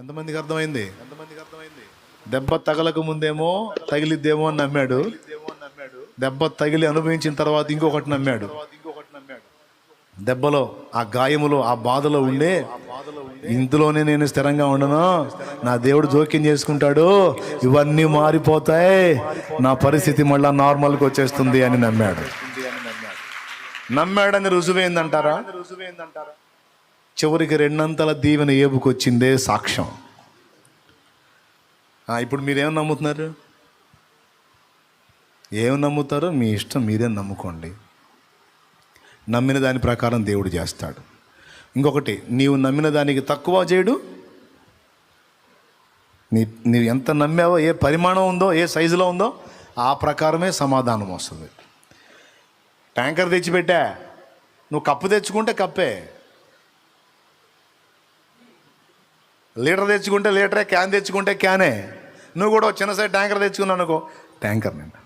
ఎంతమందికి అర్థమైంది? దెబ్బ తగలక ముందేమో తగిలిద్దేమో అని నమ్మాడు, దెబ్బ తగిలి అనుభవించిన తర్వాత ఇంకొకటి నమ్మాడు. దెబ్బలో, ఆ గాయములో, ఆ బాధలో ఉండే ఇందులోనే నేను స్థిరంగా ఉండను, నా దేవుడు జోక్యం చేసుకుంటాడు, ఇవన్నీ మారిపోతాయి, నా పరిస్థితి మళ్ళా నార్మల్కి వచ్చేస్తుంది అని నమ్మాడు. నమ్మాడని రుజువైందంటారా? చివరికి రెండంతల దీవెన ఏబుకొచ్చిందే సాక్ష్యం. ఇప్పుడు మీరేం నమ్ముతున్నారు? ఏం నమ్ముతారో మీ ఇష్టం, మీరే నమ్ముకోండి. నమ్మిన దాని ప్రకారం దేవుడు చేస్తాడు. ఇంకొకటి, నీవు నమ్మిన దానికి తక్కువ చేయడు. నీవు ఎంత నమ్మావో, ఏ పరిమాణం ఉందో, ఏ సైజులో ఉందో ఆ ప్రకారమే సమాధానం వస్తుంది. ట్యాంకర్ తెచ్చిపెట్టా, నువ్వు కప్పు తెచ్చుకుంటే కప్పే, లీటర్ తెచ్చుకుంటే లీటరే, క్యాన్ తెచ్చుకుంటే క్యానే. నువ్వు కూడా చిన్న సైడ్ ట్యాంకర్ తెచ్చుకున్నావు అనుకో, ట్యాంకర్ నిండా.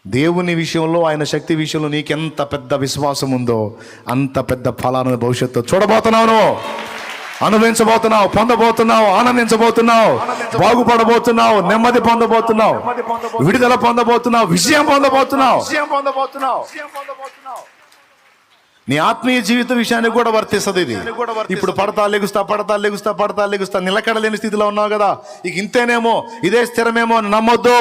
దేవుని విషయంలో, ఆయన శక్తి విషయంలో నీకెంత పెద్ద విశ్వాసం ఉందో అంత పెద్ద ఫలాలను భవిష్యత్తు చూడబోతున్నావు, అనుభవించబోతున్నావు, పొందబోతున్నావు, ఆనందించబోతున్నావు, బాగుపడబోతున్నావు, నెమ్మది పొందబోతున్నావు, విడుదల పొందబోతున్నావు, విజయం పొందబోతున్నావు. నీ ఆత్మీయ జీవిత విషయానికి కూడా వర్తిస్తుంది ఇది. ఇప్పుడు పడతా లెగుస్తా నిలకడలేని స్థితిలో ఉన్నావు కదా, ఇక ఇంతేనేమో, ఇదే స్థిరమేమో అని నమ్మొద్దు.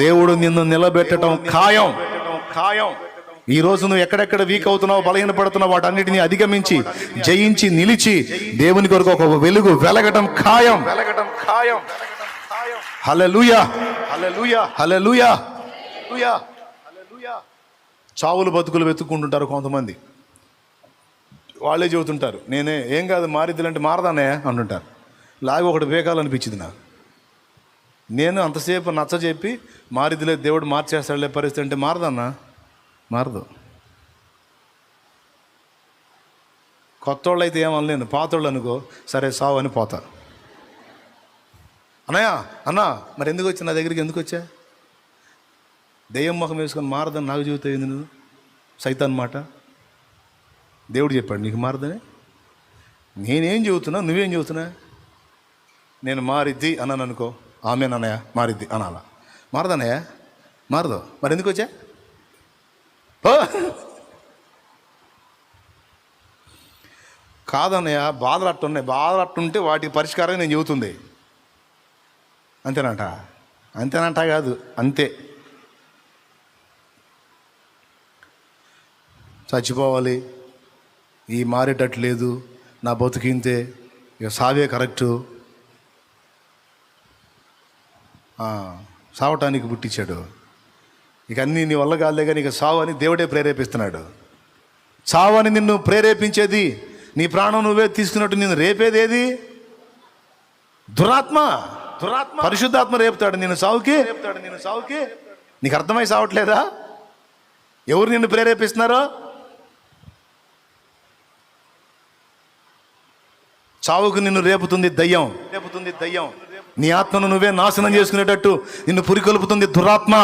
దేవుడు నిన్ను నిలబెట్టడం ఖాయం. ఈ రోజు నువ్వు ఎక్కడెక్కడ వీక్ అవుతున్నావు, బలహీనపడుతున్నావు, వాటన్నిటిని అధిగమించి, జయించి, నిలిచి దేవుని కొరకు ఒక వెలుగు వెలగటం ఖాయం. హల్లెలూయా, హల్లెలూయా, హల్లెలూయా. చావులు బతుకులు వెతుక్కుంటుంటారు కొంతమంది. వాళ్ళే చెబుతుంటారు, నేనే ఏం కాదు మారిద్దులంటే మారదానే అంటుంటారు. లాగి ఒకటి బేకాలనిపించింది నాకు. నేను అంతసేపు నచ్చ చెప్పి మారిద్దులే, దేవుడు మార్చేస్తాడులే పరిస్థితి అంటే మారదన్నా, మారదు. కొత్త వాళ్ళు అయితే ఏమనలేను, పాతోళ్ళు అనుకో సరే సావు అని పోతా. అన్నా మరి ఎందుకు వచ్చా నా దగ్గరికి, ఎందుకు వచ్చా? దెయ్యం ముఖం వేసుకొని మారదని నాకు చెబుతావు, నువ్వు సైతాన్ మాట. దేవుడు చెప్పాడు నీకు మారదని. నేనేం చెబుతున్నా, నువ్వేం చెబుతున్నా? నేను మారిద్ది అన్నాను అనుకో, ఆమెనన్నయ్య మారిద్ది అనాలా? మారదన్నయ్య, మారదు. మరి ఎందుకు వచ్చా? కాదన్నయ్య, బాధలు అట్టుంటే వాటికి పరిష్కారం నేను చెబుతుంది. అంతేనంట కాదు, అంతే. చచ్చిపోవాలి, ఈ మారేటట్లేదు, నా బతుకింతే, ఇక సావే కరెక్టు, సావటానికి పుట్టించాడు, ఇక అన్నీ నీ వల్ల కాదులే కానీ ఇక సావు అని దేవుడే ప్రేరేపిస్తున్నాడు. సావు అని నిన్ను ప్రేరేపించేది, నీ ప్రాణం నువ్వే తీసుకున్నట్టు నిన్ను రేపేది ఏది? దురాత్మ. పరిశుద్ధాత్మ రేపుతాడు నిన్ను సావుకి. నీకు అర్థమై సావట్లేదా? ఎవరు నిన్ను ప్రేరేపిస్తున్నారో? చావుకు నిన్ను రేపుతుంది దయ్యం. నీ ఆత్మను నువ్వే నాశనం చేసుకునేటట్టు నిన్ను పురికొల్పుతుంది దురాత్మ.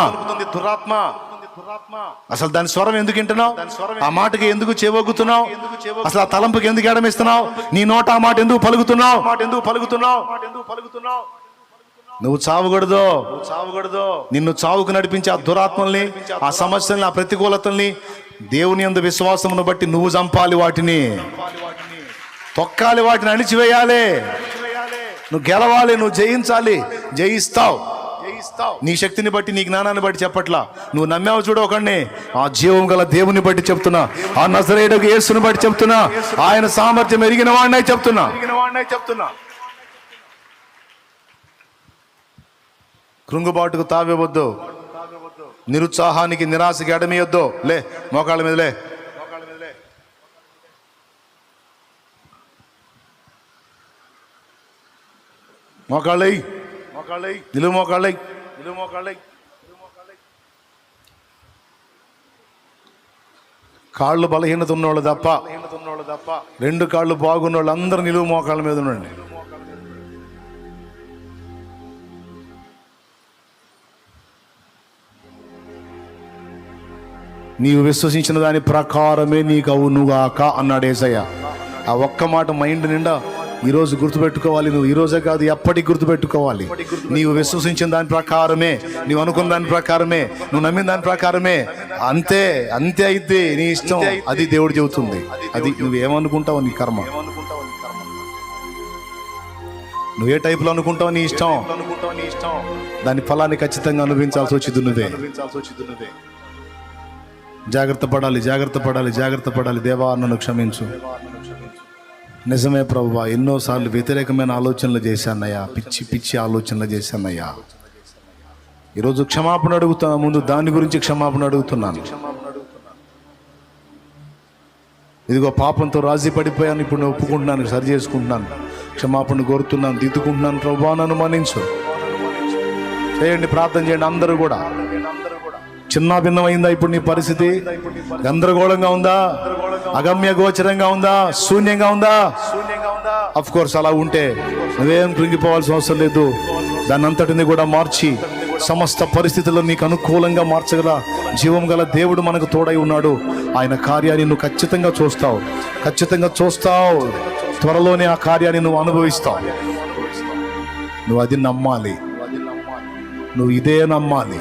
అసలు దాని స్వరం ఎందుకు వింటున్నావు? ఆ మాటకి ఎందుకు చెవొగ్గుతున్నావు? అసలు ఆ తలంపుకి ఎందుకు ఎడమిస్తున్నావు? నీ నోట ఆ మాట ఎందుకు పలుకుతున్నావు? నువ్వు చావకూడదు. నిన్ను చావుకు నడిపించే ఆ దురాత్మల్ని, ఆ సమస్యల్ని, ఆ ప్రతికూలతల్ని దేవుని యందు విశ్వాసమును బట్టి నువ్వు చంపాలి, వాటిని తొక్కాలి, వాటిని అణిచివేయాలి. నువ్వు గెలవాలి, నువ్వు జయించాలి, జయిస్తావు. నీ శక్తిని బట్టి, నీ జ్ఞానాన్ని బట్టి చెప్పట్లా. నువ్వు నమ్మావు చూడు ఒకడిని, ఆ జీవం గల దేవుని బట్టి చెప్తున్నా, ఆ నజరేయుడగు యేసుని బట్టి చెప్తున్నా, ఆయన సామర్థ్యం ఎరిగిన వాడినై చెప్తున్నా. కృంగుబాటుకు తావేవద్దు, నిరుత్సాహానికి, నిరాశకి ఎడమియొద్దు. లే, మోకాళ్ళ మీద లే. మోకాళ్ళై, నిలువు మోకాళ్ళై. కాళ్ళు బలహీనత ఉన్నవాళ్ళు తప్ప, రెండు కాళ్ళు బాగున్న వాళ్ళు అందరూ నిలువు మోకాళ్ళ మీద ఉండండి. నీవు విశ్వసించిన దాని ప్రకారమే నీకు అవునుగాక అన్నాడు యేసయ్య. ఆ ఒక్క మాట మైండ్ నిండా ఈరోజు గుర్తుపెట్టుకోవాలి. నువ్వు ఈరోజే కాదు, ఎప్పటికి గుర్తుపెట్టుకోవాలి. నీవు విశ్వసించిన దాని ప్రకారమే, నీవు అనుకున్న దాని ప్రకారమే, నువ్వు నమ్మిన దాని ప్రకారమే, అంతే అంతే అయితే నీ ఇష్టం. అది దేవుడు చెబుతుంది. అది నువ్వేమనుకుంటావు నీ కర్మ. నువ్వే టైపులో అనుకుంటావు నీ ఇష్టం. దాని ఫలాన్ని ఖచ్చితంగా అనుభవించాల్సి వచ్చింది నువ్వే. జాగ్రత్త పడాలి, జాగ్రత్త పడాలి, జాగ్రత్త పడాలి. దేవా నన్ను క్షమించు. నిజమే ప్రభువా, ఎన్నోసార్లు వ్యతిరేకమైన ఆలోచనలు చేశానయ్యా, పిచ్చి పిచ్చి ఆలోచనలు చేశానయ్యా. ఈరోజు క్షమాపణ అడుగుతున్నా. ముందు దాని గురించి క్షమాపణ అడుగుతున్నాను. ఇదిగో పాపంతో రాజీ పడిపోయాను, ఇప్పుడు నేను ఒప్పుకుంటున్నాను, సరి చేసుకుంటున్నాను, క్షమాపణ కోరుతున్నాను, దిద్దుకుంటున్నాను. ప్రభువా నన్ను మన్నించు. చేయండి, ప్రార్థన చేయండి అందరూ కూడా. చిన్న భిన్నమైందా ఇప్పుడు నీ పరిస్థితి? గందరగోళంగా ఉందా? అగమ్య గోచరంగా ఉందా? శూన్యంగా ఉందా? అఫ్ కోర్స్ అలా ఉంటే నువ్వేం కృంగిపోవాల్సిన అవసరం లేదు. దాన్ని అంతటిని కూడా మార్చి సమస్త పరిస్థితుల్లో నీకు అనుకూలంగా మార్చగల జీవం గల దేవుడు మనకు తోడై ఉన్నాడు. ఆయన కార్యాన్ని నువ్వు ఖచ్చితంగా చూస్తావు, ఖచ్చితంగా చూస్తావు. త్వరలోనే ఆ కార్యాన్ని నువ్వు అనుభవిస్తావు. నువ్వు అది నమ్మాలి, నువ్వు ఇదే నమ్మాలి.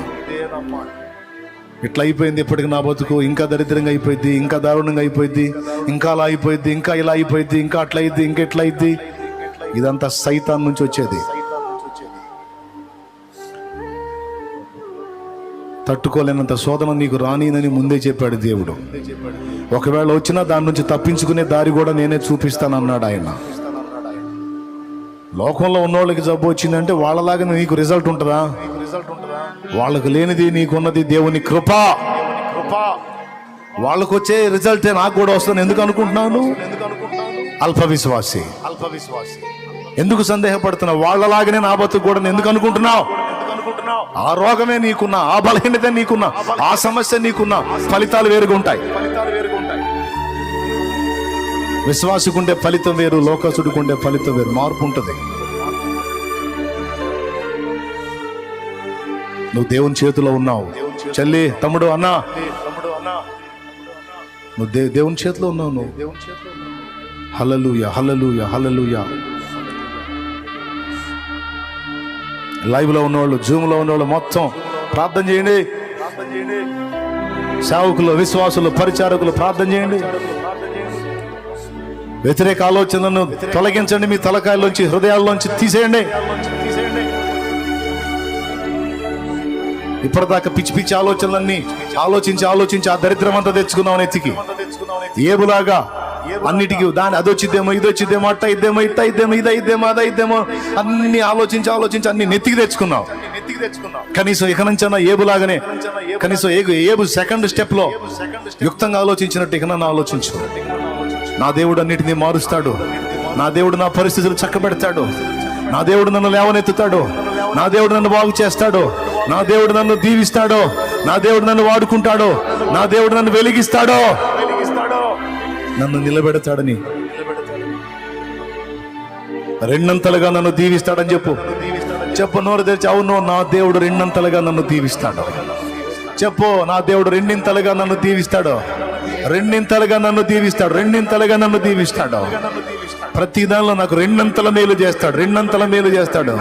ఇట్లా అయిపోయింది ఇప్పటికి నా బతుకు, ఇంకా దరిద్రంగా అయిపోయింది, ఇంకా దారుణంగా అయిపోయింది, ఇంకా అలా అయిపోయింది, ఇంకా ఇలా అయిపోయింది, ఇంకా అట్లా అయింది, ఇంకా ఎట్లా అయింది. ఇదంతా సైతాన్ నుంచి వచ్చేది. తట్టుకోలేనంత శోధన నీకు రానినని ముందే చెప్పాడు దేవుడు. ఒకవేళ వచ్చినా దాని నుంచి తప్పించుకునే దారి కూడా నేనే చూపిస్తానన్నాడు ఆయన. లోకంలో ఉన్నోళ్ళకి జబ్బు వచ్చిందంటే వాళ్ళలాగా నీకు రిజల్ట్ ఉంటుందా? వాళ్ళకు లేనిది నీకున్నది దేవుని కృప. వాళ్ళకు వచ్చే రిజల్టే నాకు కూడా వస్తుంది. ఎందుకు అనుకుంటున్నాను? అల్ప విశ్వాసి. ఎందుకు సందేహపడుతున్నావు? వాళ్ళలాగానే నా బతుకు కూడా ఎందుకు అనుకుంటున్నావు? ఆ రోగమే నీకున్నా, ఆ బలహీనత నీకున్నా, ఆ సమస్య నీకున్నా, ఫలితాలు వేరుగా ఉంటాయి. విశ్వాసుకుండే ఫలితం వేరు, లోకసుడుకుండే ఫలితం వేరు. మార్పు ఉంటుంది. నువ్వు దేవుని చేతిలో ఉన్నావు చెల్లి, తమ్ముడు, అన్నా, నువ్వు దేవుని చేతిలో ఉన్నావు. నువ్వు హల్లెలూయా, హల్లెలూయా, హల్లెలూయా. లైవ్ లో ఉన్నవాళ్ళు, జూమ్ లో ఉన్నవాళ్ళు మొత్తం ప్రార్థన చేయండి. సేవకులు, విశ్వాసులు, పరిచారకులు ప్రార్థన చేయండి. వ్యతిరేక ఆలోచనలను తొలగించండి. మీ తలకాయల్లోంచి, హృదయాల్లోంచి తీసేయండి. ఇప్పటిదాకా పిచ్చి పిచ్చి ఆలోచనలన్నీ ఆలోచించి ఆలోచించి ఆ దరిద్రం అంతా తెచ్చుకున్నావు నెత్తికి. ఏబులాగా అన్నిటికీ దాని అదొచ్చిద్దేమో, ఇది వచ్చిద్దేమో, అట్ట ఇద్దేమో, ఇట్ట ఇద్దేమో, ఇది ఇద్దేమో, అద ఇద్దేమో, అన్ని ఆలోచించి ఆలోచించి అన్ని నెత్తికి తెచ్చుకున్నావు. కనీసం ఇక నుంచైనా ఏబులాగానే, కనీసం ఏబు సెకండ్ స్టెప్ లో యుక్తంగా ఆలోచించినట్టు ఇక నన్ను ఆలోచించు. నా దేవుడు అన్నిటినీ మారుస్తాడు. నా దేవుడు నా పరిస్థితులు చక్కబెడతాడు. నా దేవుడు నన్ను లేవనెత్తుతాడు. నా దేవుడు నన్ను బాగు చేస్తాడు. నా దేవుడు నన్ను దీవిస్తాడు. నా దేవుడు నన్ను వాడుకుంటాడు. నా దేవుడు నన్ను వెలిగిస్తాడు. నన్ను నిలబెడతాడని, రెండంతలుగా నన్ను దీవిస్తాడని చెప్పు. చెప్పు, నోరు తెరిచి. అవును, నా దేవుడు రెండంతలుగా నన్ను దీవిస్తాడు. చెప్పు, నా దేవుడు రెండింతలుగా నన్ను దీవిస్తాడు. రెండింతలుగా నన్ను దీవిస్తాడు. రెండింతలుగా నన్ను దీవిస్తాడు. ప్రతి దానిలో నాకు రెండంతల మేలు చేస్తాడు. రెండంతల మేలు చేస్తాడు.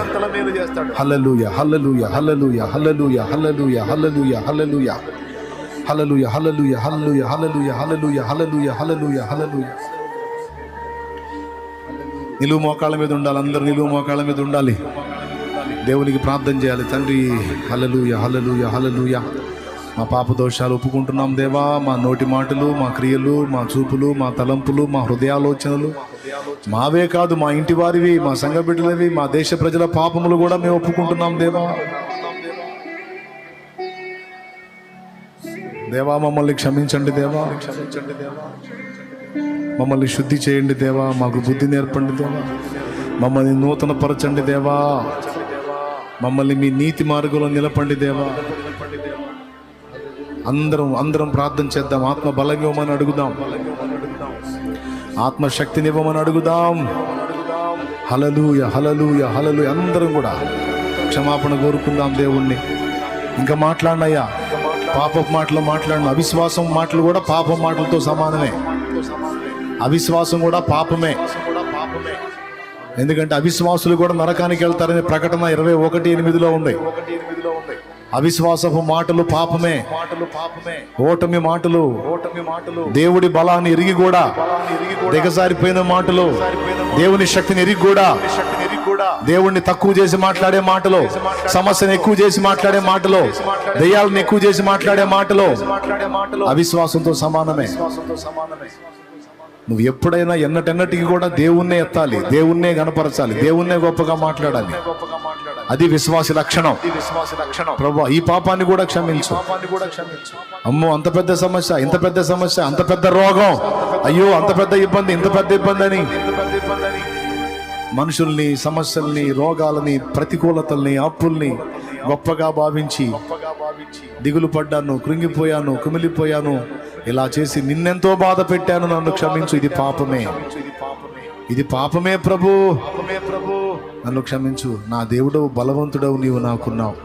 హల్లెలూయా, హల్లెలూయా, హల్లెలూయా, హల్లెలూయా, హల్లెలూయా, హల్లెలూయా, హల్లెలూయా, హల్లెలూయా, హల్లెలూయా, హల్లెలూయా, హల్లెలూయా, హల్లెలూయా, హల్లెలూయా, హల్లెలూయా, హల్లెలూయా. నిలువు మోకాళ్ళ మీద ఉండాలి. అందరూ నిలువు మోకాళ్ళ మీద ఉండాలి. దేవునికి ప్రార్థన చేయాలి. తండ్రి, హల్లెలూయా, హల్లెలూయా, హల్లెలూయా. మా పాప దోషాలు ఒప్పుకుంటున్నాం దేవా. మా నోటి మాటలు, మా క్రియలు, మా చూపులు, మా తలంపులు, మా హృదయాలోచనలు మావే కాదు, మా ఇంటి వారివి, మా సంఘ బిడ్డలవి, మా దేశ ప్రజల పాపములు కూడా మేము ఒప్పుకుంటున్నాం దేవా. దేవా, మమ్మల్ని క్షమించండి దేవా. మమ్మల్ని శుద్ధి చేయండి దేవా. మాకు బుద్ధి నేర్పండి దేవా. మమ్మల్ని నూతన పరచండి దేవా. మమ్మల్ని మీ నీతి మార్గంలో నిలపండి దేవా. అందరం ప్రార్థన చేద్దాం. ఆత్మ బలం ఇవ్వమని అడుగుదాం. ఆత్మశక్తిని ఇవ్వమని అడుగుదాం. హల్లెలూయా, హల్లెలూయా, హల్లెలూయా. అందరం కూడా క్షమాపణ కోరుకుందాం దేవుణ్ణి. ఇంకా మాట్లాడినయ్యా, పాపపు మాటలు మాట్లాడిన, అవిశ్వాసం మాటలు కూడా పాపం మాటలతో సమానమే. అవిశ్వాసం కూడా పాపమే. ఎందుకంటే అవిశ్వాసులు కూడా నరకానికి వెళ్తారని ప్రకటన 21:8 ఉంది. అవిశ్వాసపు మాటలు పాపమే, ఓటమి మాటలు, దేవుడి బలాన్ని ఎరిగి కూడా దిగజారిపోయిన మాటలు, దేవుని శక్తిని ఎరిగి కూడా దేవుణ్ణి తక్కువ చేసి మాట్లాడే మాటలు, సమస్యను ఎక్కువ చేసి మాట్లాడే మాటలు, దయ్యాలను ఎక్కువ చేసి మాట్లాడే మాటలు అవిశ్వాసంతో సమానమే. నువ్వు ఎప్పుడైనా ఎన్నటెన్నటికి కూడా దేవుణ్ణే ఎత్తాలి, దేవుణ్ణే గణపరచాలి, దేవుణ్ణే గొప్పగా మాట్లాడాలి. అది విశ్వాసి లక్షణం. ప్రభువా ఈ పాపాన్ని కూడా క్షమించు. అమ్మో అంత పెద్ద సమస్య, ఇంత పెద్ద సమస్య, అంత పెద్ద రోగం, అయ్యో అంత పెద్ద ఇబ్బంది, ఇంత పెద్ద ఇబ్బంది అని మనుషుల్ని, సమస్యల్ని, రోగాలని, ప్రతికూలతల్ని, అప్పుల్ని గొప్పగా భావించి దిగులు పడ్డాను, కృంగిపోయాను, కుమిలిపోయాను, ఇలా చేసి నిన్నెంతో బాధ పెట్టాను, నన్ను క్షమించు. ఇది పాపమే, ఇది పాపమే ప్రభు, నన్ను క్షమించు. నా దేవుడవు, బలవంతుడవు, నీవు నాకున్నావు.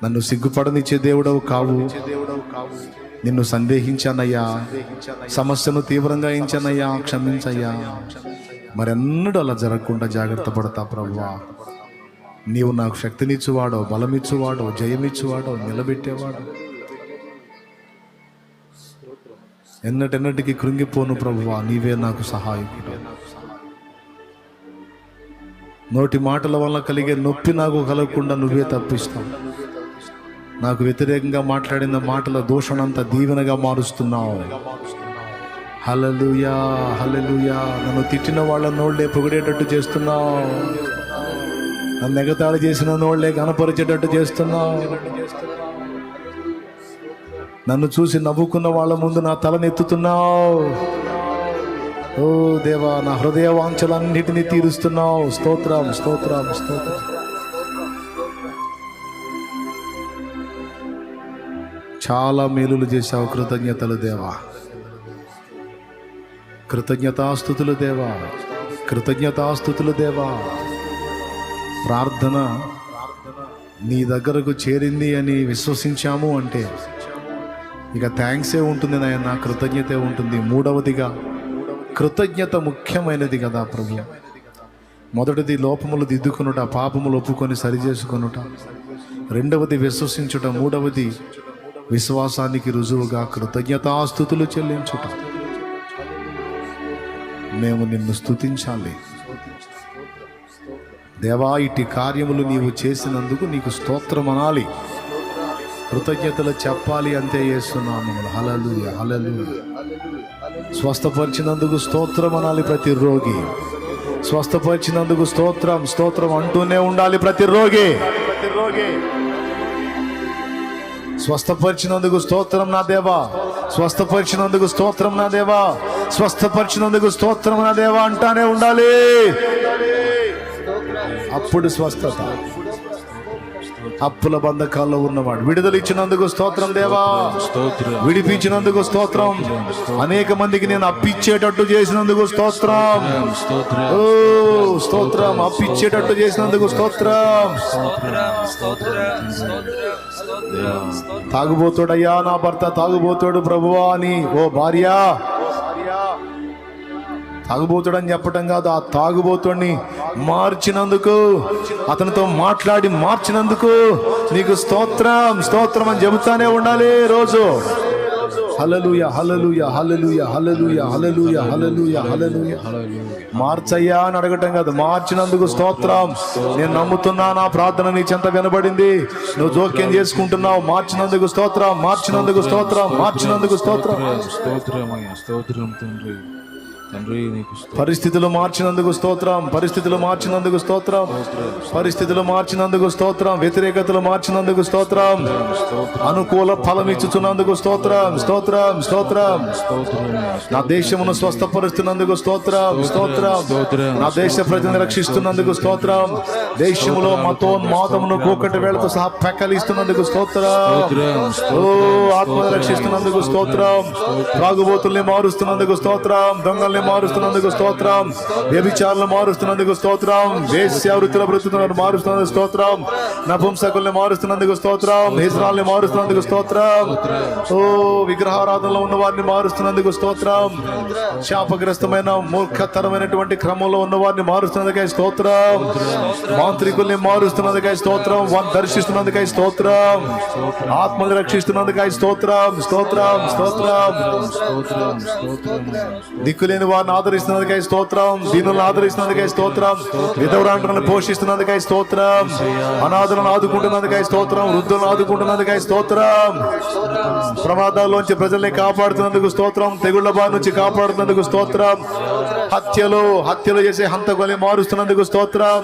నన్ను సిగ్గుపడనిచ్చే దేవుడవు కావు. నిన్ను సందేహించానయ్యా, సమస్యను తీవ్రంగా ఎంచానయ్యా, క్షమించయ్యా. మరెన్నడూ అలా జరగకుండా జాగ్రత్త పడతా ప్రభువా. నీవు నాకు శక్తినిచ్చువాడో, బలమిచ్చువాడో, జయమిచ్చువాడో, నిలబెట్టేవాడు. ఎన్నటెన్నటికి కృంగిపోను ప్రభువా, నీవే నాకు సహాయకుడు. నోటి మాటల వల్ల కలిగే నొప్పి నాకు కలగకుండా నువ్వే తప్పిస్తావు. నాకు వ్యతిరేకంగా మాట్లాడిన మాటల దూషణంతా దీవెనగా మారుస్తున్నావు. హల్లెలూయా, హల్లెలూయా. నన్ను తిట్టిన వాళ్ళ నోళ్లే పొగిడేటట్టు చేస్తున్నావు, నన్ను ఎగతాళి చేసిన నోళ్లే గణపరిచేటట్టు చేస్తున్నావు. నన్ను చూసి నవ్వుకున్న వాళ్ళ ముందు నా తలనెత్తుతున్నావు. ఓ దేవా, నా హృదయ వాంఛలన్నిటినీ తీరుస్తున్నావు. స్తోత్రం, స్తోత్రం, స్తోత్రం. చాలా మేలులు చేశావు. కృతజ్ఞతలు దేవా, కృతజ్ఞతాస్తుతులు దేవా, కృతజ్ఞతాస్తుతులు దేవా. ప్రార్థన నీ దగ్గరకు చేరింది అని విశ్వసించాము అంటే ఇక థ్యాంక్సే ఉంటుంది నాయన, కృతజ్ఞతే ఉంటుంది. మూడవదిగా కృతజ్ఞత ముఖ్యమైనది కదా ప్రభు. మొదటిది లోపములు దిద్దుకొనుట, పాపములు ఒప్పుకొని సరిచేసుకొనుట. రెండవది విశ్వసించుట. మూడవది విశ్వాసానికి రుజువుగా కృతజ్ఞతాస్తుతులు చెల్లించుట. మేము నిన్ను స్తుతించాలి దేవా. ఇట్టి కార్యములు నీవు చేసినందుకు నీకు స్తోత్రం అనాలి, కృతజ్ఞతలు చెప్పాలి. అంతే చేస్తున్నాము. హల్లెలూయా, హల్లెలూయా. స్వస్థపరిచినందుకు స్తోత్రం అనాలి ప్రతి రోగి. స్వస్థపరిచినందుకు స్తోత్రం, స్తోత్రం అంటూనే ఉండాలి ప్రతి రోగి. స్వస్థపరిచినందుకు స్తోత్రం నా దేవా, స్వస్థపరిచినందుకు స్తోత్రం నా దేవా, స్వస్థపరిచినందుకు స్తోత్రం నా దేవా అంటానే ఉండాలి. అప్పుడు స్వస్థత. అప్పుల బంధకాల్లో ఉన్నవాడు విడుదల ఇచ్చినందుకు స్తోత్రం దేవా, విడిపించినందుకు స్తోత్రం. అనేక మందికి నేను అప్పిచ్చేటట్టు చేసినందుకు స్తోత్రం. ఓ స్తోత్రం, అప్పిచ్చేటట్టు చేసినందుకు స్తోత్రం. తాగుబోతుడయ్యా నా భర్త, తాగుబోతుడు ప్రభువా అని ఓ భార్య, తాగుబోతుడని చెప్పటం కాదు, ఆ తాగుబోతుడిని మార్చినందుకు, అతనితో మాట్లాడి మార్చినందుకు నీకు స్తోత్రం, స్తోత్రం అని చెబుతానే ఉండాలి రోజు. హల్లెలూయా, హల్లెలూయా, హల్లెలూయా, హల్లెలూయా, హల్లెలూయా, హల్లెలూయా, హల్లెలూయా. మార్చయ్యా అని అడగటం కాదు, మార్చినందుకు స్తోత్రం. నేను నమ్ముతున్నా నా ప్రార్థన నీ చెంత వినబడింది, నువ్వు జోక్యం చేసుకుంటున్నావు. మార్చినందుకు స్తోత్రం, మార్చినందుకు స్తోత్రం, మార్చినందుకు స్తోత్రం. పరిస్థితులు మార్చినందుకు స్తోత్రం, పరిస్థితులు మార్చినందుకు స్తోత్రం, పరిస్థితులు మార్చినందుకు స్తోత్రం, వ్యతిరేకతలు మార్చినందుకు స్తోత్రం, అనుకూల ఫలం ఇచ్చుచున్నందుకు స్తోత్రం, స్తోత్రం, స్తోత్రం. నా దేశమును స్వస్థపరుస్తున్నందుకు స్తోత్రం, స్తోత్రం. నా దేశ ప్రజలను రక్షిస్తున్నందుకు స్తోత్రం. దేశములో మతోన్మాదమును కూకటి వేళతో సహా పెకలిస్తున్నందుకు స్తోత్రం. ఓ ఆత్మను రక్షిస్తున్నందుకు స్తోత్రం. త్రాగుబోతుల్ని మారుస్తున్నందుకు స్తోత్రం. దొంగల్ని దొంగల్ని మారుస్తున్నందుకు స్తోత్రం, వ్యభిచారులను మారుస్తున్నందుకు స్తోత్రం, వేశ్య వృత్తిలో బ్రతుకుతున్న మారుస్తున్నందుకు స్తోత్రం, నపుంసకుల్ని మారుస్తున్నందుకు స్తోత్రం, హిజ్రాల్ని మారుస్తున్నందుకు స్తోత్రం, ఓ విగ్రహారాధనలో ఉన్న వారిని మారుస్తున్నందుకు స్తోత్రం, శాపగ్రస్తమైన మూర్ఖతరమైనటువంటి క్రమంలో ఉన్న వారిని మారుస్తున్నందుకై స్తోత్రం, మాంత్రికుల్ని మారుస్తున్నందుకై స్తోత్రం, వారిని దర్శిస్తున్నందుకై స్తోత్రం, ఆత్మని రక్షిస్తున్నందుకై స్తోత్రం, స్తోత్రం, స్తోత్రం, దిక్కులేని వారిని ఆదరిస్తున్నందుకై స్తోత్రం, దీనులను ఆదరిస్తున్నందుకై స్తోత్రం, విధవరాండ్రులను పోషిస్తున్నందుకై స్తోత్రం, అనాథులను ఆదుకుంటున్నందుకై స్తోత్రం, వృద్ధులను ఆదుకుంటున్నందుకై స్తోత్రం, ప్రమాదాల్లోంచి ప్రజల్ని కాపాడుతున్నందుకు స్తోత్రం, తెగుళ్ల బారి నుంచి కాపాడుతున్నందుకు స్తోత్రం, హత్యలు చేసే హంతకుల్ని మారుస్తున్నందుకు స్తోత్రం,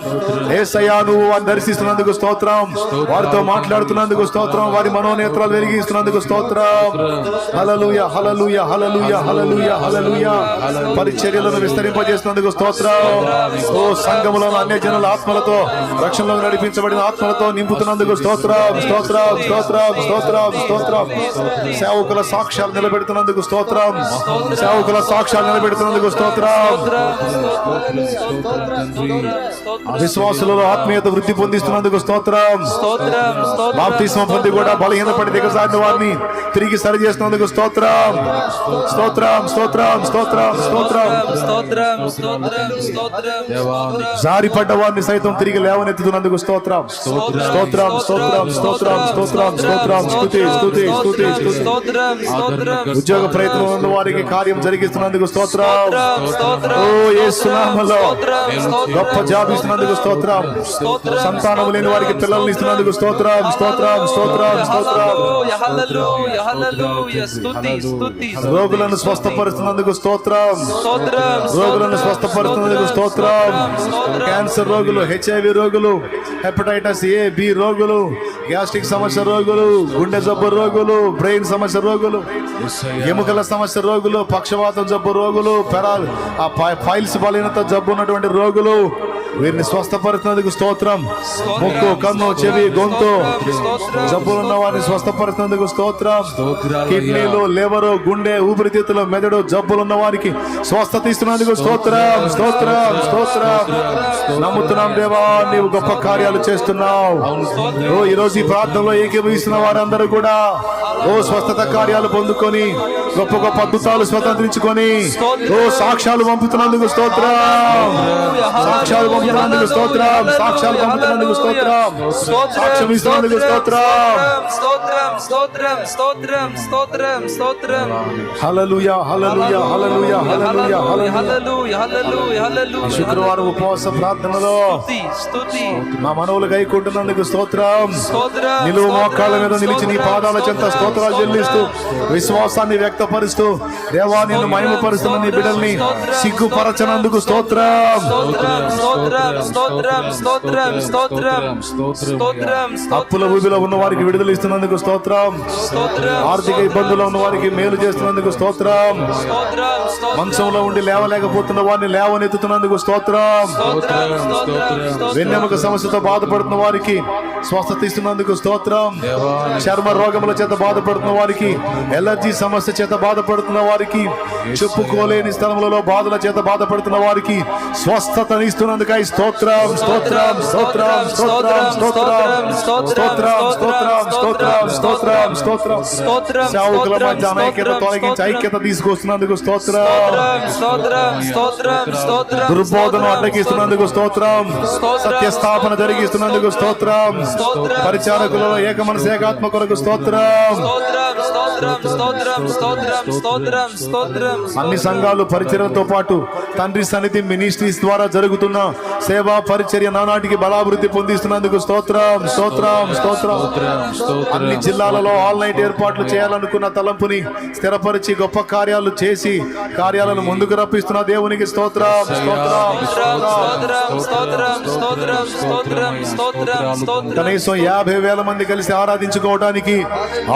యేసయ్యా నువ్వు వారిని దర్శిస్తున్నందుకు స్తోత్రం, వారితో మాట్లాడుతున్నందుకు స్తోత్రం, వారి మనోనేత్రాలు వెలిగిస్తున్నందుకు స్తోత్రం. హల్లెలూయా, హల్లెలూయా, హల్లెలూయా, హల్లెలూయా, హల్లెలూయా. పరిచర్యలను విస్తరింపజేస్తున్నందుకు స్తోత్రం. ఓ సంఘములో అన్య జనుల ఆత్మలతో రక్షణలో నడిపించబడిన ఆత్మలతో నింపుతున్నందుకు స్తోత్రం, స్తోత్రం, స్తోత్రం, స్తోత్రం, స్తోత్రం. సేవకుల సాక్ష్యాలు నిలబెడుతున్నందుకు స్తోత్రం, సేవకుల సాక్ష్యాలు నిలబెడుతున్నందుకు స్తోత్రం. విశ్వాసులలో ఆత్మీయత వృద్ధి పొందిస్తున్నందుకు స్తోత్రం. బాప్తిస్మం పొంది కూడా బలహీనపడి దిగజారిన వారిని తిరిగి సరి చేస్తున్నందుకు స్తోత్రం, స్తోత్రం, స్తోత్రం, స్తోత్రం, స్తోత్రం. జారిపడ్డ వారిని సైతం తిరిగి లేవనెత్తుతున్నందుకు స్తోత్రం, స్తోత్రం, స్తోత్రం, స్తోత్రం, స్తోత్రం, స్తోత్రం. స్తుతి, స్తుతి, స్తుతి, స్తుతి. ఉద్యోగ ప్రయత్నం ఉన్న వారికి కార్యం జరిగిస్తున్నందుకు స్తోత్రం. ఓ యేసు నామములో గొప్ప జాబ్ ఇస్తున్నందుకు స్తోత్రం, సంతానం లేని వారికి పిల్లల్ని ఇస్తున్నందుకు స్తోత్రం, స్తోత్రం, స్తోత్రం, స్తోత్రం. రోగులను స్వస్థపరుస్తున్నందుకు స్తోత్రం, రోగులను స్వస్థపరుస్తున్నందుకు స్తోత్రం. క్యాన్సర్ రోగులు, HIV రోగులు, హెపటైటిస్ A, B రోగులు, గ్యాస్ట్రిక్ సమస్య రోగులు, గుండె జబ్బు రోగులు, బ్రెయిన్ సమస్య రోగులు, ఎముకల సమస్య రోగులు, పక్షవాతం జబ్బు రోగులు, ఫైల్స్ బలహీనత జబ్బు ఉన్నటువంటి రోగులు, వీరిని స్వస్థపరుస్తున్నందుకు స్తోత్రం. ముక్కు, కన్ను, చెవి, గొంతు జబ్బులు ఉన్న వారిని స్వస్థపరుస్తున్నందుకు స్తోత్రం. కిడ్నీలు, లివరు, గుండె, ఊపిరితిత్తులు, మెదడు జబ్బులు ఉన్న వారికి స్వస్థత ఇస్తున్నందుకు స్తోత్రం, స్తోత్రం, స్తోత్రం. నమ్ముతున్నాం దేవా, నీవు గొప్ప కార్యాలు చేస్తున్నావు. ఓ ఈరోజు ఈ ప్రార్థనలో ఏకీభవిస్తున్న వారందరూ కూడా ఓ స్వస్థత కార్యాలు పొందుకొని గొప్ప గొప్ప అద్భుతాలు స్వతంత్రించుకొని ఓ సాక్ష్యాలు పంపుతున్నందుకు స్తోత్రం, సాక్ష్యాలు పంపుతున్నందుకు స్తోత్రం, సాక్ష్యాలు పంపుతున్నందుకు స్తోత్రం, సాక్ష్యం ఇస్తున్నందుకు స్తోత్రం. హల్లెలూయా, హల్లెలూయా, హల్లెలూయా, హల్లెలూయా, హల్లెలూయా. శుక్రవారం ఉపవాస ప్రార్థనలో మా మనవులు గైకుంటున్నందుకు స్తోత్రం. నిలువు మోకాళ్ళ మీద నిలిచి నీ పాదాల చెంత స్తోత్రాలు చెల్లిస్తూ విశ్వాసాన్ని వ్యక్తపరుస్తూ దేవా నిన్ను మహిమపరుస్తున్న నీ బిడ్డల్ని సిగ్గుపరచనందుకు స్తోత్రం. అప్పుల ఊబిలో ఉన్న వారికి విడుదల ఇస్తున్నందుకు స్తోత్రం. ఆర్థిక ఇబ్బందుల్లో ఉన్న వారికి మేలు చేస్తున్నందుకు స్తోత్రం. మంచంలో ఉండి లేవలేకపోతున్న వారిని లేవనెత్తుతున్నందుకు స్తోత్రం. వెన్నెముక సమస్యతో బాధపడుతున్న వారికి స్వస్థత ఇస్తున్నందుకు స్తోత్రం. చర్మ రోగముల చేత బాధపడుతున్న వారికి, ఎలర్జీ సమస్య చేత బాధపడుతున్న వారికి, చెప్పుకోలేని స్థలములలో బాధల చేత బాధపడుతున్న వారికి స్వస్థతని ఇస్తున్నందుకై స్తోత్రం, స్తోత్రం, స్తోత్రం, స్తోత్రం, స్తోత్రం, స్తోత్రం, స్తోత్రం, స్తోత్రం, స్తోత్రం, స్తోత్రం. సేవకుల మధ్య అనైక్యత తొలగించి ఐక్యత తీసుకొస్తున్నందుకు స్తోత్రం. దుర్బోధను అడ్డగిస్తున్నందుకు స్తోత్రం. సత్యస్థాపన జరిగిస్తున్నందుకు స్తోత్రం. పరిచారకులలో ఏక మనసు ఏకాత్మ కొరకు స్తోత్రం. అన్ని సంఘాలు పరిచర్యతో పాటు తండ్రి సన్నిధి మినిస్ట్రీస్ ద్వారా జరుగుతున్న సేవా పరిచర్య నానాటికి బలాభివృద్ధి పొందిస్తున్నందుకు స్తోత్రం, స్తోత్రం, స్తోత్రం. అన్ని జిల్లాలలో ఆల్ నైట్ ఏర్పాట్లు చేయాలనుకున్న తలంపుని స్థిరపరిచి గొప్ప కార్యాలు చేసి కార్యాలను ముందుకు రప్పిస్తున్న దేవునికి స్తోత్రం, స్తోత్రం. కనీసం 50,000 మంది కలిసి ఆరాధించుకోవడానికి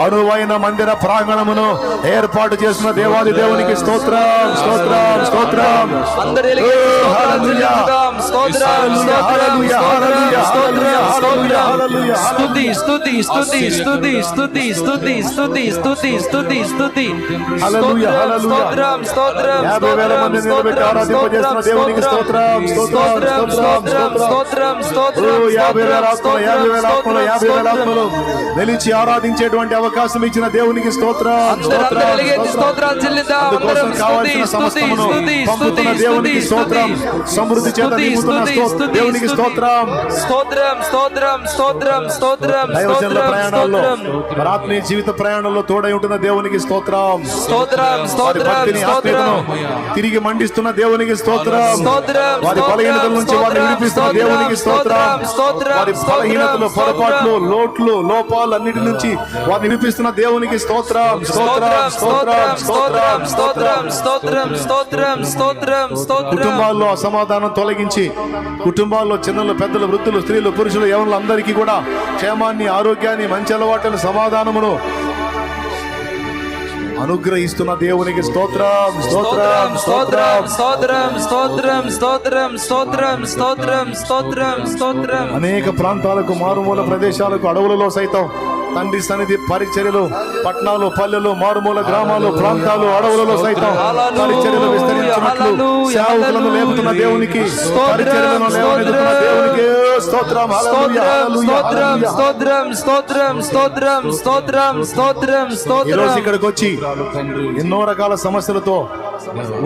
అనువైన మందిర ప్రాంగణమును ఏర్పాటు చేసిన దేవాది దేవునికి స్తోత్రం, స్తోత్రం, స్తోత్రం. స్తోత్రం స్తోత్రం స్తోత్రం స్తోత్రం స్తోత్రం స్తుతి స్తుతి స్తుతి స్తుతి స్తుతి స్తుతి స్తుతి స్తుతి స్తుతి స్తుతి హల్లెలూయా హల్లెలూయా స్తోత్రం స్తోత్రం 50,000 మంది నిలబెట్టి ఆరాధింపజేస్తున్న దేవునికి స్తోత్రం స్తోత్రం స్తోత్రం స్తోత్రం స్తోత్రం 50,000 ఆత్మలు నిలిచి ఆరాధించేటువంటి అవకాశం ఇచ్చిన దేవునికి స్తోత్రం స్తోత్రాలు చెల్లిద్దాం. అందుకోసం కావాల్సిన సమస్తమును పంపుతున్న దేవునికి స్తోత్రం, సమృద్ధి చేత నింపుతున్న దేవునికి స్తోత్రం. స్తోత్రం స్తోత్రం స్తోత్రం స్తోత్రం దైవజనుల ప్రయాణాల్లో ఆత్మీయ జీవిత ప్రయాణంలో తోడై ఉంటున్న దేవునికి స్తోత్రం. స్తోత్రం వారి భక్తిని ఆత్మీయతను తిరిగి మండిస్తున్న దేవునికి స్తోత్రం. వారి బలహీనతల నుంచి వారిని విడిపిస్తున్న దేవునికి స్తోత్రం. వారి బలహీనతలు, పొరపాట్లు, లోట్లు, లోపాలు అన్నిటి నుంచి వారిని విడిపిస్తున్న దేవునికి స్తోత్రం స్తోత్రం స్తోత్రం స్తోత్రం స్తోత్రం స్తోత్రం స్తోత్రం స్తోత్రం స్తోత్రం. కుటుంబాల్లో అసమాధానం తొలగించి కుటుంబాల్లో చిన్నలు, పెద్దలు, వృద్ధులు, స్త్రీలు, పురుషులు, యవనులు అందరికీ కూడా క్షేమాన్ని, ఆరోగ్యాన్ని, మంచి అలవాట్లను, సమాధానమును అనుగ్రహిస్తున్న దేవునికి స్తోత్రం స్తోత్రం స్తోత్రం స్తోత్రం స్తోత్రం స్తోత్రం స్తోత్రం స్తోత్రం స్తోత్రం స్తోత్రం. అనేక ప్రాంతాలకు, మారుమూల ప్రదేశాలకు, అడవులలో సైతం తండ్రి సన్నిధి పరిచర్యలు, పట్టణాలు, పల్లెలు, మారుమూల గ్రామాలు, ప్రాంతాలు, అడవులలో సైతం పరిచర్యలు విస్తరించినట్లు సేవకులను లేపుతున్న దేవునికి, పరిచర్యలను లేవనెత్తుతున్న దేవునికి స్తోత్రం. హల్లెలూయా హల్లెలూయా. స్తోత్రం స్తోత్రం స్తోత్రం స్తోత్రం స్తోత్రం ఈ స్తోత్రం. రోజు ఇక్కడికి వచ్చి ఎన్నో రకాల సమస్యలతో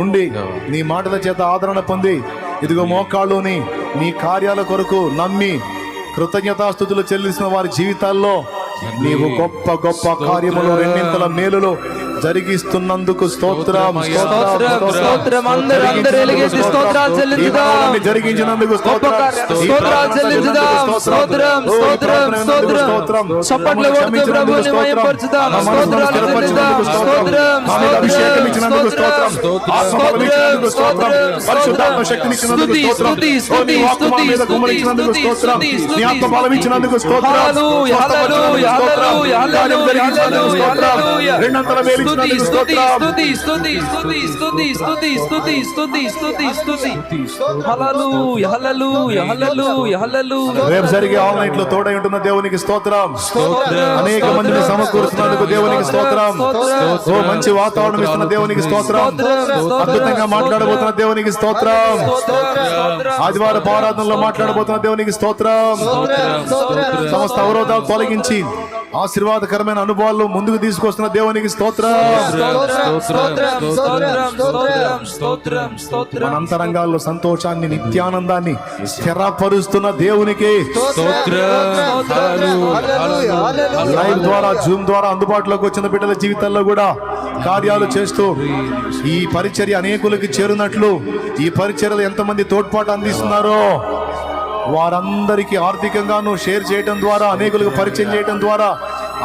ఉండి నీ మాటల చేత ఆదరణ పొంది ఇదిగో మోకాళ్ళుని నీ కార్యాల కొరకు నమ్మి కృతజ్ఞతాస్తుతులు చెల్లిస్తున్న వారి జీవితాల్లో నీవు గొప్ప గొప్ప కార్యములు, రెండింతల మేలులు జరిగిస్తున్నందుకు స్తోత్రం స్తోత్రం. అందరూ ఎలుగెత్తి స్తోత్రాలు చెల్లించుదాం. జరిగించినందుకు స్తోత్రాలు చెల్లించుదాం. స్తోత్రం స్తోత్రం స్తోత్రం. చప్పట్లు కొడుతూ ప్రభువుని మహిమపరచుదాం. స్తోత్రాలు చెల్లించుదాం. స్తోత్రం అభిషేకం ఇచ్చినందుకు స్తోత్రం, ఆత్మబలం ఇచ్చినందుకు స్తోత్రం, పరిశుద్ధాత్మ శక్తిని ఇచ్చినందుకు స్తోత్రం, నీ ఆత్మ మీద కుమ్మరించినందుకు స్తోత్రం, నీ ఆత్మ బలం ఇచ్చినందుకు స్తోత్రం, రెండంతల మేలు ఇచ్చినందుకు స్తోత్రం. రేపు జరిగే ఆన్లైన్ లో తోడై ఉంటున్న దేవునికి స్తోత్రం. అనేక మందిని సమకూరుస్తున్నందుకు దేవునికి స్తోత్రం. ఓ మంచి వాతావరణం ఇస్తున్న దేవునికి స్తోత్రం. అద్భుతంగా మాట్లాడబోతున్న దేవునికి స్తోత్రం. ఆదివారం ఆరాధనలో మాట్లాడబోతున్న దేవునికి స్తోత్రం. సమస్త అవరోధాలు తొలగించి ఆశీర్వాదకరమైన అనుభవాలు ముందుకు తీసుకొస్తున్న దేవునికి స్తోత్రం. మన అంతరంగాల్లో సంతోషాన్ని, నిత్యానందాన్ని స్థిరపరుస్తున్న దేవునికి లైవ్ ద్వారా, జూమ్ ద్వారా అందుబాటులోకి వచ్చిన బిడ్డల జీవితాల్లో కూడా కార్యాలు చేస్తూ ఈ పరిచర్య అనేకులకి చేరునట్లు, ఈ పరిచర్యలు ఎంతమంది తోడ్పాటు అందిస్తున్నారో వారందరికీ ఆర్థికంగాను షేర్ చేయడం ద్వారా, అనేకులకు పరిచయం చేయడం ద్వారా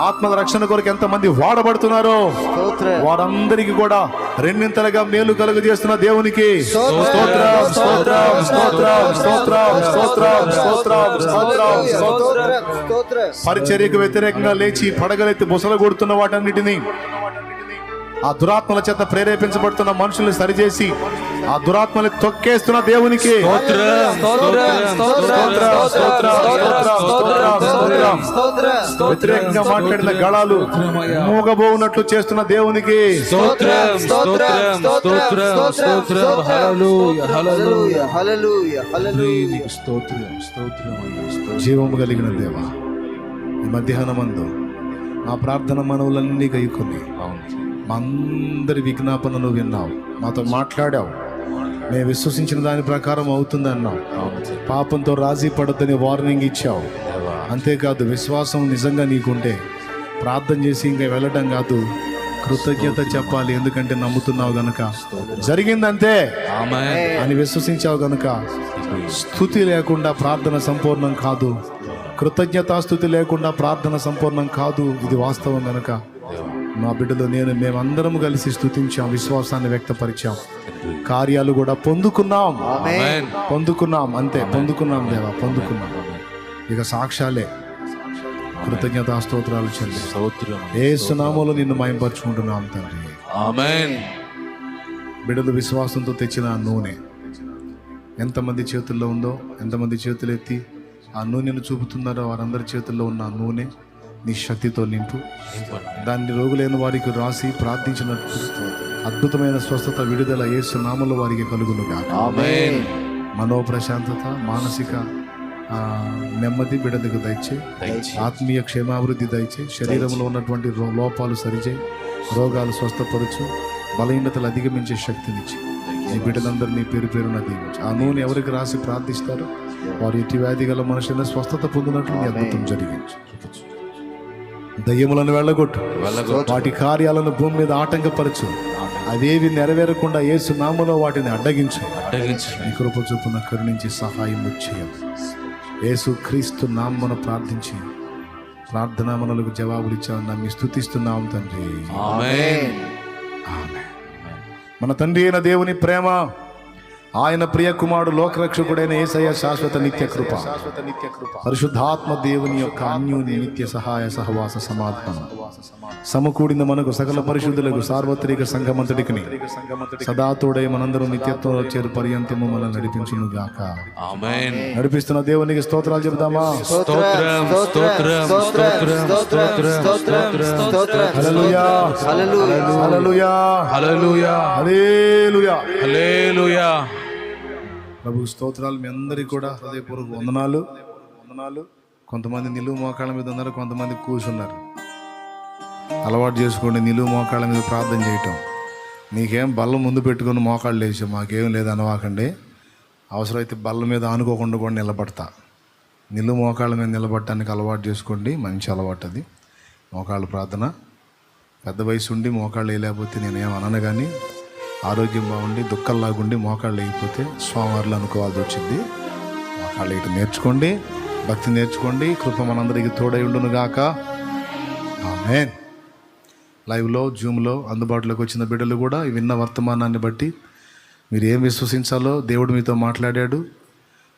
ఆత్మ రక్షణ కొరకు ఎంతమంది వాడబడుతున్నారో వారందరికీ కూడా రెండింతలుగా మేలు కలుగు చేస్తున్న దేవునికి స్తోత్రం స్తోత్రం స్తోత్రం స్తోత్రం స్తోత్రం స్తోత్రం స్తోత్రం స్తోత్రం. పరిచర్యకు వ్యతిరేకంగా లేచి పడగలెత్తి బుసలు కొడుతున్న వాటన్నిటినీ, ఆ దురాత్మల చేత ప్రేరేపించబడుతున్న మనుషుల్ని సరిచేసి ఆ దురాత్మని తొక్కేస్తున్న దేవునికి వ్యతిరేకంగా మాట్లాడిన గళాలు మూగబోనట్లు చేస్తున్న దేవునికి జీవము కలిగిన దేవా, ఈ మధ్యాహ్నమందు మా ప్రార్థన మనవులన్నీ గైకొని మా అందరి విజ్ఞాపనను విన్నావు, మాతో మాట్లాడావు, మేము విశ్వసించిన దాని ప్రకారం అవుతుంది అన్నావు. పాపంతో రాజీ పడొద్దని వార్నింగ్ ఇచ్చావు. అంతేకాదు విశ్వాసం నిజంగా నీకుంటే ప్రార్థన చేసి ఇంకా వెళ్ళడం కాదు, కృతజ్ఞత చెప్పాలి. ఎందుకంటే నమ్ముతున్నావు గనుక జరిగిందంతే అని విశ్వసించావు గనుక స్తుతి లేకుండా ప్రార్థన సంపూర్ణం కాదు, కృతజ్ఞతాస్తుతి లేకుండా ప్రార్థన సంపూర్ణం కాదు. ఇది వాస్తవం గనుక మా బిడ్డలు, మేమందరం కలిసి స్తుతించాం, విశ్వాసాన్ని వ్యక్తపరిచాం, కార్యాలు కూడా పొందుకున్నాం. అంతే, పొందుకున్నాం దేవా, పొందుకున్నాం. ఇక సాక్ష్యాలే, కృతజ్ఞతా స్తోత్రాలు చెల్లి యేసు నామములో నిన్ను మహిమపరచుకుంటున్నాం తండ్రి. ఆమేన్. బిడ్డలు విశ్వాసంతో తెచ్చిన నూనె ఎంతమంది చేతుల్లో ఉందో, ఎంతమంది చేతులు ఎత్తి ఆ నూనెను చూపుతున్నారో వారందరి చేతుల్లో ఉన్న ఆ నూనె నీ శక్తితో నింపు. దాన్ని రోగులైన వారికి రాసి ప్రార్థించినట్టు అద్భుతమైన స్వస్థత, విడుదల యేసు నామములో వారికి కలుగునుగా. ఆమేన్. మనోప్రశాంతత, మానసిక నెమ్మది బిడ్డలకు దయచేయి. ఆత్మీయ క్షేమాభివృద్ధి దయచేయి. శరీరంలో ఉన్నటువంటి లోపాలు సరిచేయి. రోగాలు స్వస్థపరచు. బలహీనతలు అధిగమించే శక్తినిచ్చి ఈ బిడ్డలందరినీ పేరు పేరున దీవించు. ఆ నూనె ఎవరికి రాసి ప్రార్థిస్తారో వారు ఎట్టి వ్యాధి గల మనుషులను స్వస్థత పొందినట్లు నీ అద్భుతం జరిగించు. దయ్యములను వెళ్ళగొట్టు. వాటి కార్యాలను భూమి మీద ఆటంకపరచు. అవేవి నెరవేరకుండా యేసు నామములో వాటిని అడ్డగించు. నీ కృప చొప్పున కరుణించి సహాయం చేయండి. యేసు క్రీస్తు నామమున ప్రార్థించి ప్రార్థనా మనలకు జవాబులు ఇచ్చామని నమ్మి స్తుతిస్తున్నాం తండ్రి. ఆమేన్. ఆమేన్. మన తండ్రి అయిన దేవుని ప్రేమ, ఆయన ప్రియ కుమారుడు లోకరక్షకుడైన యేసయ్య శాశ్వత నిత్య కృప, పరిశుద్ధాత్మ దేవుని యొక్క అన్యోన్య నిత్య సహాయ సహవాస సమాధానం సమకూడిన మనకు సకల పరిశుద్ధులకు సార్వత్రిక సంఘమంతటికి సదాతోడై మనందరం నిత్యత్వంలో చేరు పర్యంతము మనల్ని నడిపించును గాక. ఆమేన్. నడిపిస్తున్న దేవునికి స్తోత్రాలు చెబుదామా? స్తోత్రం, స్తోత్రం, స్తోత్రం, స్తోత్రం, స్తోత్రం. హల్లెలూయా, హల్లెలూయా, హల్లెలూయా, హల్లెలూయా, హల్లెలూయా. ప్రభు స్తోత్రాలు. మీ అందరికీ కూడా హృదయపూర్వక వందనాలు. కొంతమంది నిలువు మోకాళ్ళ మీద ఉన్నారు, కొంతమంది కూర్చున్నారు. అలవాటు చేసుకోండి నిలువు మోకాళ్ళ మీద ప్రార్థన చేయటం. మీకేం బల్ల ముందు పెట్టుకుని మోకాళ్ళు వేసాం, మాకేం లేదు అనవాకండి. అవసరమైతే బల్ల మీద ఆనుకోకుండా కూడా నిలబడతా. నిలువు మోకాళ్ళ మీద నిలబడటానికి అలవాటు చేసుకోండి, మంచి అలవాటు అది. మోకాళ్ళ ప్రార్థన. పెద్ద వయసు ఉండి మోకాళ్ళు వేయలేకపోతే నేనేం అనను, కానీ ఆరోగ్యం బాగుండి దుఃఖంలాగుండి మోకాళ్ళు వేయకపోతే స్వామివార్లు అనుకోవాల్సి వచ్చింది. మోకాళ్ళు వేయటం నేర్చుకోండి, భక్తి నేర్చుకోండి. కృప మనందరికీ తోడై ఉండును గాక. ఆమేన్. లైవ్లో, జూమ్లో అందుబాటులోకి వచ్చిన బిడ్డలు కూడా విన్న వర్తమానాన్ని బట్టి మీరు ఏం విశ్వసించాలో దేవుడు మీతో మాట్లాడాడు.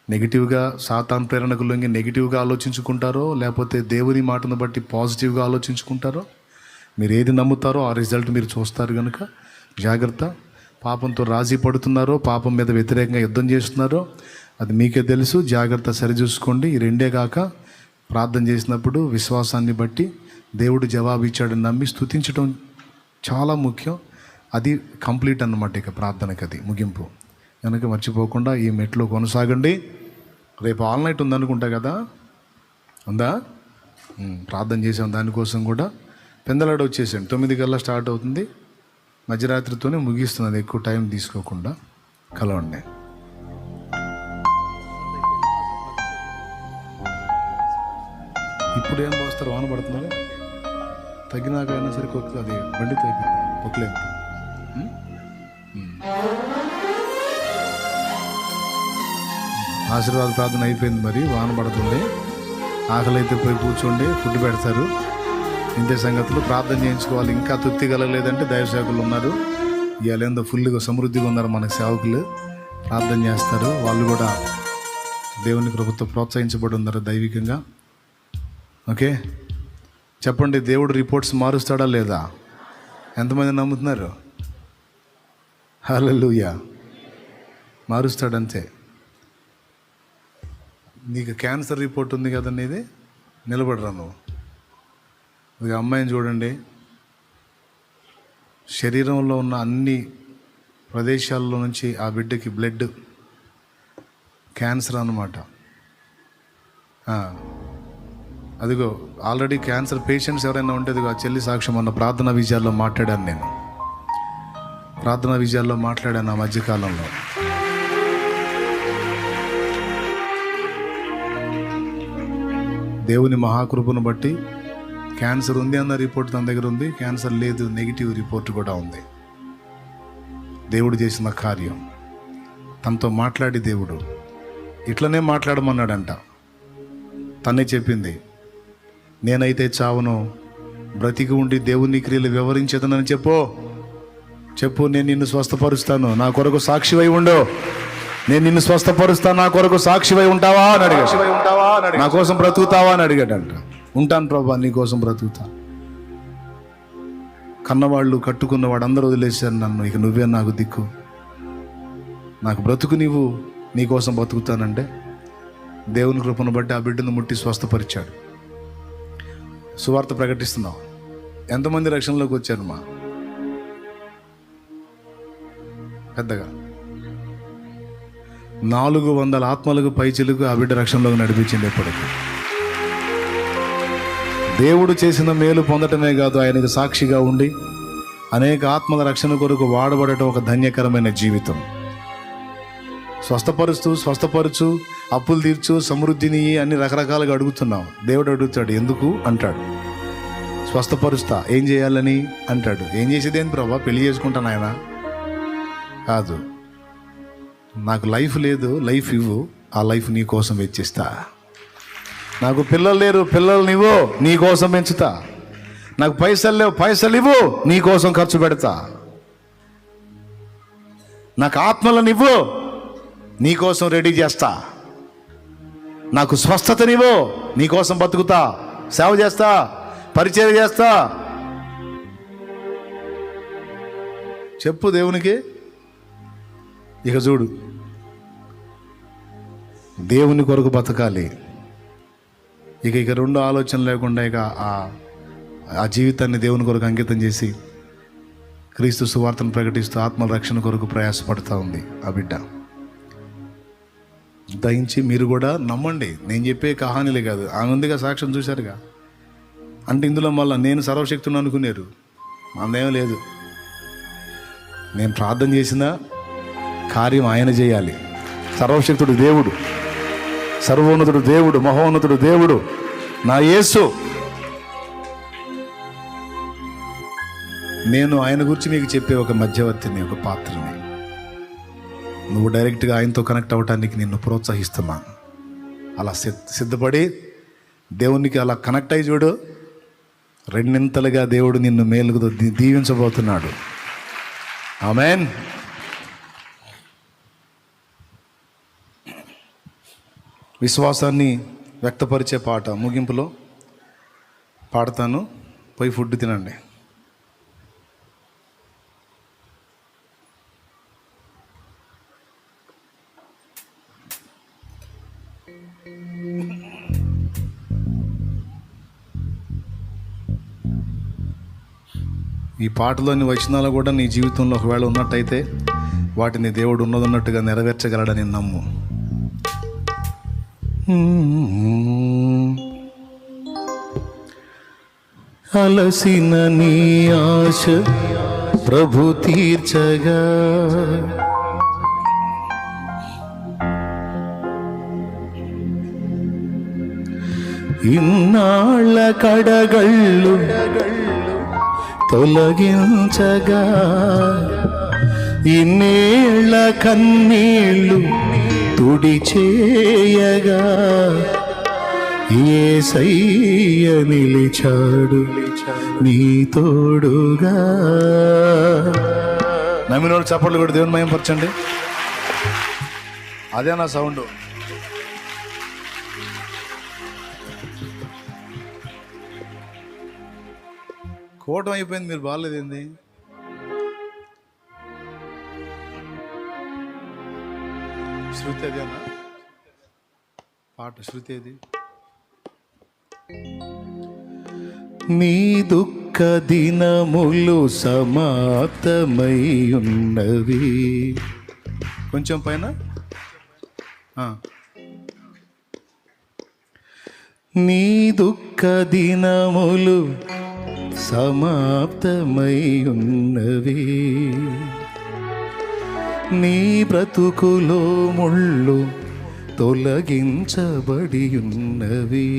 నెగిటివ్గా సాతాను ప్రేరణకు లొంగి నెగిటివ్గా ఆలోచించుకుంటారో, లేకపోతే దేవుని మాటను బట్టి పాజిటివ్గా ఆలోచించుకుంటారో, మీరు ఏది నమ్ముతారో ఆ రిజల్ట్ మీరు చూస్తారు. కనుక జాగ్రత్త. పాపంతో రాజీ పడుతున్నారో, పాపం మీద వ్యతిరేకంగా యుద్ధం చేస్తున్నారో అది మీకే తెలుసు. జాగ్రత్త, సరిచూసుకోండి. ఈ రెండే కాక ప్రార్థన చేసినప్పుడు విశ్వాసాన్ని బట్టి దేవుడు జవాబు ఇచ్చాడని నమ్మి స్తుతించడం చాలా ముఖ్యం. అది కంప్లీట్ అన్నమాట. ఇక ప్రార్థనకి అది ముగింపు. కనుక మర్చిపోకుండా ఈ మెట్లో కొనసాగండి. రేపు ఆల్ నైట్ ఉందనుకుంటా కదా, ఉందా? ప్రార్థన చేసాం దానికోసం కూడా. పెందలాడ వచ్చేసాను. 9 గంటల స్టార్ట్ అవుతుంది, మధ్యరాత్రితోనే ముగిస్తున్నది. ఎక్కువ టైం తీసుకోకుండా కలవండి. ఇప్పుడు ఏం పోస్తారు? వాన పడుతున్నారు. తగ్గినాక అయినా సరే కొక్కు అది బండి తగ్గి పొక్కలేదు. ఆశీర్వాద ప్రార్థన అయిపోయింది. మరి వాన పడుతుంది. ఆకలి అయితే పోయి కూర్చోండి, ఫుడ్ పెడతారు. ఇంతే సంగతులు. ప్రార్థన చేయించుకోవాలి. ఇంకా తృప్తి కలగలేదంటే దైవ సేవకులు ఉన్నారు. ఇవాళ ఏందో ఫుల్గా సమృద్ధిగా ఉన్నారు మన సేవకులు. ప్రార్థన చేస్తారు. వాళ్ళు కూడా దేవుని కృపతో ప్రోత్సహించబడి ఉన్నారు దైవికంగా. ఓకే, చెప్పండి. దేవుడు రిపోర్ట్స్ మారుస్తాడా లేదా? ఎంతమంది నమ్ముతున్నారు? హల్లెలూయా. మారుస్తాడంతే. నీకు క్యాన్సర్ రిపోర్ట్ ఉంది కదండి, ఇది నిలబడరా నువ్వు. ఒక అమ్మాయిని చూడండి, శరీరంలో ఉన్న అన్ని ప్రదేశాల్లో నుంచి ఆ బిడ్డకి బ్లడ్ క్యాన్సర్ అన్నమాట. అదిగో ఆల్రెడీ క్యాన్సర్ పేషెంట్స్ ఎవరైనా ఉంటే అదిగో ఆ చెల్లి సాక్ష్యం అన్న ప్రార్థనా విజయాల్లో మాట్లాడాను. నేను ప్రార్థనా విజయాల్లో మాట్లాడాను ఆ మధ్యకాలంలో. దేవుని మహాకృపను బట్టి క్యాన్సర్ ఉంది అన్న రిపోర్ట్ తన దగ్గర ఉంది. క్యాన్సర్ లేదు, నెగిటివ్ రిపోర్ట్ కూడా ఉంది. దేవుడు చేసిన కార్యం. తనతో మాట్లాడి దేవుడు ఇట్లనే మాట్లాడమన్నాడంట. తనే చెప్పింది, నేనైతే చావును, బ్రతికి ఉండి దేవుని క్రియలు వివరించేదనని చెప్పు. నేను నిన్ను స్వస్థపరుస్తాను, నా కొరకు సాక్షివై ఉండు. నేను నిన్ను స్వస్థపరుస్తాను, నా కొరకు సాక్షివై ఉంటావా అని అడిగాడు. నా కోసం బ్రతుకుతావా అని అడిగాడంట. ఉంటాను ప్రభా, నీ కోసం బ్రతుకుతాను. కన్నవాళ్ళు, కట్టుకున్నవాడు అందరూ వదిలేశారు నన్ను. ఇక నువ్వే నాకు దిక్కు. నాకు బ్రతుకు నీవు నీకోసం బతుకుతానంటే దేవుని కృపను బట్టి ఆ బిడ్డను ముట్టి స్వస్థపరిచాడు. సువార్త ప్రకటిస్తున్నాం. ఎంతమంది రక్షణలోకి వచ్చారు మా పెద్దగా 400 ఆత్మలకు పైచిలకు ఆ బిడ్డ రక్షణలోకి నడిపించింది. ఎప్పటికీ దేవుడు చేసిన మేలు పొందటమే కాదు, ఆయనకు సాక్షిగా ఉండి అనేక ఆత్మల రక్షణ కొరకు వాడబడటం ఒక ధన్యకరమైన జీవితం. స్వస్థపరుచు, అప్పులు తీర్చు, సమృద్ధిని అన్ని రకరకాలుగా అడుగుతున్నాం. దేవుడు అడుగుతాడు, ఎందుకు అంటాడు. స్వస్థపరుస్తా, ఏం చేయాలని అంటాడు. ఏం చేసేది ఏంటి ప్రభా, పెళ్లి చేసుకుంటాను ఆయన కాదు. నాకు లైఫ్ లేదు, లైఫ్ ఇవ్వు, ఆ లైఫ్ నీ కోసం వెచ్చిస్తా. నాకు పిల్లలు లేరు, పిల్లలు నీవు నీ కోసం పెంచుతా. నాకు పైసలు లేవు, పైసలు ఇవ్వు, నీ కోసం ఖర్చు పెడతా. నాకు ఆత్మలనివ్వు, నీ కోసం రెడీ చేస్తా. నాకు స్వస్థతనివ్వు, నీ కోసం బతుకుతా, సేవ చేస్తా, పరిచయం చేస్తా. చెప్పు దేవునికి. ఇక చూడు, దేవుని కొరకు బతకాలి. ఇక రెండు ఆలోచన లేకుండా ఇక ఆ జీవితాన్ని దేవుని కొరకు అంకితం చేసి క్రీస్తు సువార్తను ప్రకటిస్తూ ఆత్మల రక్షణ కొరకు ప్రయాసపడుతూ ఉంది ఆ బిడ్డ. దయించి మీరు కూడా నమ్మండి, నేను చెప్పే కహానీలే కాదు. ఆమె ఉందిగా, సాక్ష్యం చూశారుగా. అంటే ఇందులో మళ్ళీ నేను సర్వశక్తుని అనుకున్నారు, అందేం లేదు. నేను ప్రార్థన చేసిన కార్యం ఆయన చేయాలి. సర్వశక్తుడు దేవుడు, సర్వోన్నతుడు దేవుడు, మహోన్నతుడు దేవుడు నా యేసు. నేను ఆయన గురించి మీకు చెప్పే ఒక మధ్యవర్తిని, ఒక పాత్రని. నువ్వు డైరెక్ట్గా ఆయనతో కనెక్ట్ అవ్వటానికి నిన్ను ప్రోత్సహిస్తున్నాను. అలా సిద్ధపడి దేవునికి అలా కనెక్ట్ అయ్యి చూడు, రెండింతలుగా దేవుడు నిన్ను మేలుకు దీవించబోతున్నాడు. ఆమేన్. విశ్వాసాన్ని వ్యక్తపరిచే పాట ముగింపులో పాడతాను. పోయి ఫుడ్ తినండి. ఈ పాటలోని వచనాలు కూడా నీ జీవితంలో ఒకవేళ ఉన్నట్టయితే వాటిని దేవుడు ఉన్నదన్నట్టుగా నెరవేర్చగలడని నమ్ము. అలసిన నీ ఆశ ప్రభు తీర్చగా, ఇన్నాళ్ళ కడగళ్ళు తొలగించగా, ఇన్నేళ్ల కన్నీళ్ళు తుడిచేయగా, యేసయ్య నిలిచాడు నీ తోడుగా. నమ్మినోడు చప్పట్లు కూడా దేవుని మహిమపరచండి. అదే నా సౌండ్. కోటం అయిపోయింది, మీరు బాగాలేదేంది? శృతి అది అన్న పాట, శృతి అది. నీ దుఃఖ దినములు సమాప్తమై ఉన్నవి. కొంచెం పైన. నీ దుఃఖ దినములు సమాప్తమై ఉన్నవి, నీ బ్రతుకులో ముళ్ళు తొలగించబడి ఉన్నవి.